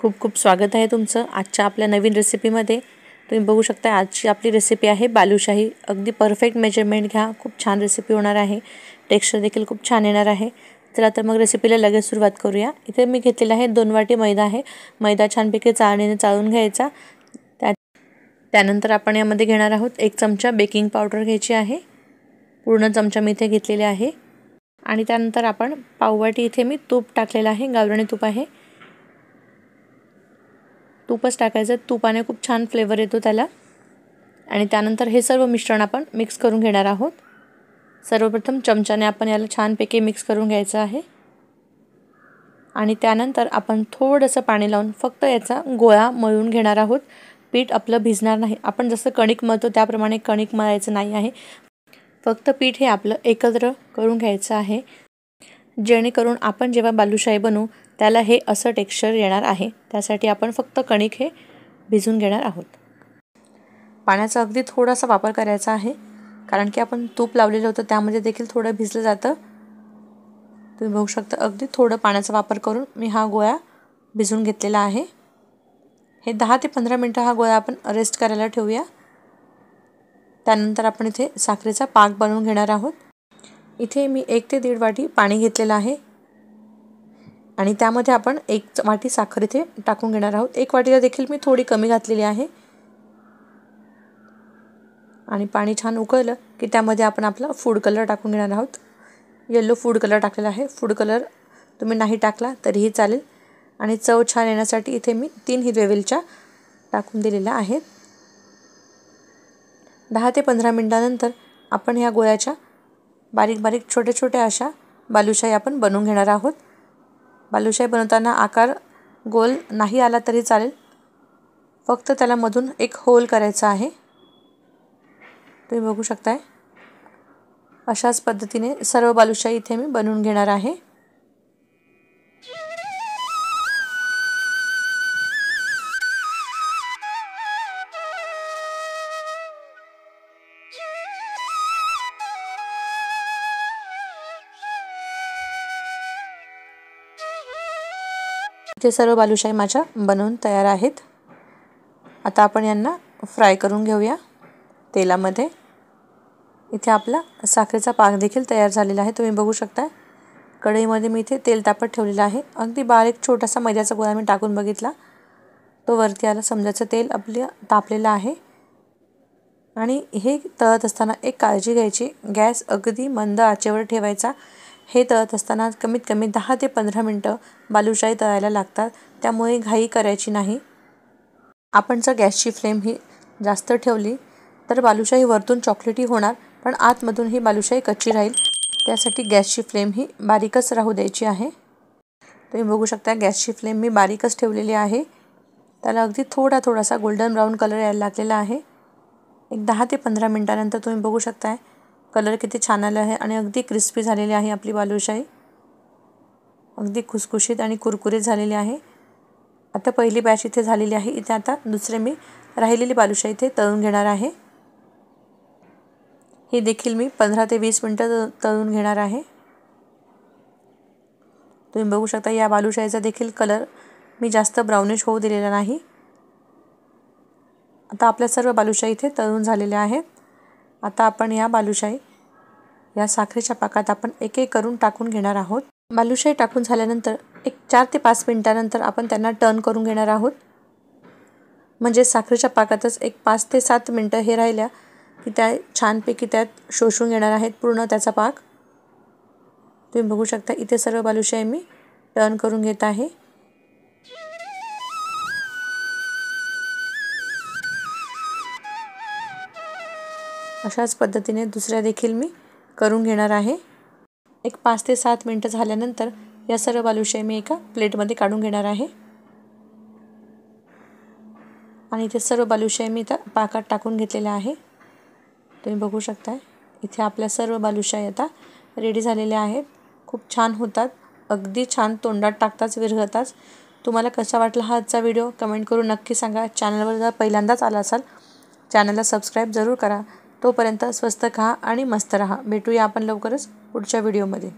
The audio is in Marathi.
खूप खूप स्वागत आहे तुमचं आजच्या आपल्या नवीन रेसिपीमध्ये। तुम्ही बघू शकता आजची आपली रेसिपी आहे बालुशाही। अगदी परफेक्ट मेजरमेंट घ्या, खूप छान रेसिपी होणार आहे। टेक्स्चर देखील खूप छान येणार आहे। चला तर मग रेसिपीला लगेच सुरुवात करूया। इथे मी घेतलेला आहे 2 वाटी मैदा आहे। मैदा छानपैकी चाळणीने चाळून घ्यायचा। त्यानंतर आपण यामध्ये घेणार आहोत 1 चमचा बेकिंग पावडर घ्यायची आहे। पूर्ण चमचा मी इथे घेतलेले आहे। आणि त्यानंतर आपण पाववाटी इथे मी तूप टाकलेला आहे, गावरानी तूप आहे। तूपच टाकायचं, तुपाने खूप छान फ्लेवर येतो त्याला। आणि त्यानंतर हे सर्व मिश्रण आपण मिक्स करून घेणार आहोत। सर्वप्रथम चमच्याने आपण याला छानपैकी मिक्स करून घ्यायचं आहे। आणि त्यानंतर आपण थोडंसं पाणी लावून फक्त याचा गोळा मळून घेणार आहोत। पीठ आपलं भिजणार नाही। आपण जसं कणिक मळतो त्याप्रमाणे कणिक मळायचं नाही आहे। फक्त पीठ हे आपलं एकत्र करून घ्यायचं आहे, जेणेकरून आपण जेव्हा बालुशाही बनवू त्याला हे असं टेक्स्चर येणार आहे। त्यासाठी आपण फक्त कणिक हे भिजून घेणार आहोत। पाण्याचा अगदी थोडासा वापर करायचा आहे, कारण की आपण तूप लावलेलं होतं त्यामध्ये देखील थोडं भिजलं जातं। तुम्ही बघू शकता अगदी थोडं पाण्याचा वापर करून मी हा गोळा भिजून घेतलेला आहे। हे 10 ते 15 मिनिटं हा गोळा आपण रेस्ट करायला ठेवूया। त्यानंतर आपण इथे साखरेचा पाक बनवून घेणार आहोत। इथे मी 1 ते 1.5 वाटी पाणी घेतलेलं आहे आणि त्यामध्ये आपण 1 वाटी साखर इथे टाकून घेणार आहोत। 1 वाटीला देखील मी थोडी कमी घातलेली आहे। आणि पाणी छान उकळलं की त्यामध्ये आपण आपला फूड कलर टाकून घेणार आहोत। येलो फूड कलर टाकलेला आहे। फूड कलर तुम्ही नाही टाकला तरीही चालेल। आणि चव छान येण्यासाठी इथे मी 3 हिरव्या वेलच्या टाकून दिलेल्या आहेत। 10 ते 15 मिनिटांनंतर आपण ह्या गोळ्याच्या बारीक बारीक छोटे छोटे अशा बालुशाही आपण बनवून घेणार आहोत। बालुशाही बनवताना आकार गोल नाही आला तरी चालेल, फक्त त्याला मधून एक होल करायचा आहे। तुम्ही बघू शकताय अशाच पद्धतीने सर्व बालुशाही इथे मी बनवून घेणार आहे। इथे सर्व बालुशाही माझ्या बनवून तयार आहेत। आता आपण यांना फ्राय करून घेऊया तेलामध्ये। इथे आपला साखरेचा पाक देखील तयार झालेला आहे। तुम्ही बघू शकता कढईमध्ये मी इथे तेल तापत ठेवलेलं आहे। अगदी बारीक छोटासा मैद्याचा गोळा मी टाकून बघितला, तो वरती आला, समजायचं तेल आपलं तापलेलं आहे। आणि हे तळत असताना एक काळजी घ्यायची, गॅस अगदी मंद आचेवर ठेवायचा। हे तळत असताना कमीत कमी 10 ते 15 मिनिटं बालुशाही तळायला लागतात, त्यामुळे घाई करायची नाही। आपण जर गॅसची फ्लेम ही जास्त ठेवली तर बालुशाही वरतून चॉकलेटी होणार, पण आतमधून ही बालुशाही कच्ची राहील। त्यासाठी गॅसची फ्लेम ही बारीकच राहू द्यायची आहे। तुम्ही बघू शकता गॅसची फ्लेम मी बारीकच ठेवलेली आहे। त्याला अगदी थोडासा गोल्डन ब्राऊन कलर यायला लागलेला आहे। एक 10 ते 15 मिनिटांनंतर तुम्ही बघू शकताय कलर किती छान आला आहे आणि अगदी क्रिस्पी झालेली आहे आपली बालुशाही। अगदी खुसखुशीत आणि कुरकुरीत झालेली आहे। आता पहिली बॅच इथे झालेली आहे। इथे आता दुसरे मी राहिलेली बालुशाही इथे तळून घेणार आहे। ही देखील मी 15 ते 20 मिनिटं तळून घेणार आहे। तुम्ही बघू शकता या बालुशाहीचा देखील कलर मी जास्त ब्राउनिश होऊ दिलेला नाही। आता आपल्या सर्व बालुशाही इथे तळून झालेल्या आहेत। आता आपण या बालुशाही या साखरेच्या पाकात आपण एक एक करून टाकून घेणार आहोत। बालुशाही टाकून झाल्यानंतर एक 4 ते 5 मिनिटांनंतर आपण त्यांना टर्न करून घेणार आहोत। म्हणजे साखरेच्या पाकातच एक 5 ते 7 मिनिटं हे राहिल्या की त्या छानपैकी त्यात शोषून घेणार आहेत पूर्ण त्याचा पाक। तुम्ही बघू शकता इथे सर्व बालुशाही मी टर्न करून घेत आहे। अशाच पद्धतीने दुसऱ्या देखील मी करून घेणार आहे। एक 5 ते 7 मिनिटं झाल्यानंतर या सर्व बालुशाही मी एका प्लेटमध्ये काढून घेणार आहे। आणि इथे सर्व बालुशाही मी आता पाकात टाकून घेतलेल्या आहे। तुम्ही बघू शकता इथे आपल्या सर्व बालुशाही आता रेडी झालेल्या आहेत। खूप छान होतात, अगदी छान तोंडात टाकताच विरघळतात। तुम्हाला कसा वाटला हा आजचा व्हिडिओ कमेंट करून नक्की सांगा। चॅनलवर जर पहिल्यांदाच आला असाल चॅनलला सबस्क्राईब जरूर करा। तोपर्यंत स्वस्त खा आणि मस्त रहा। भेटूया आपण लवकरच पुढच्या व्हिडिओमध्ये।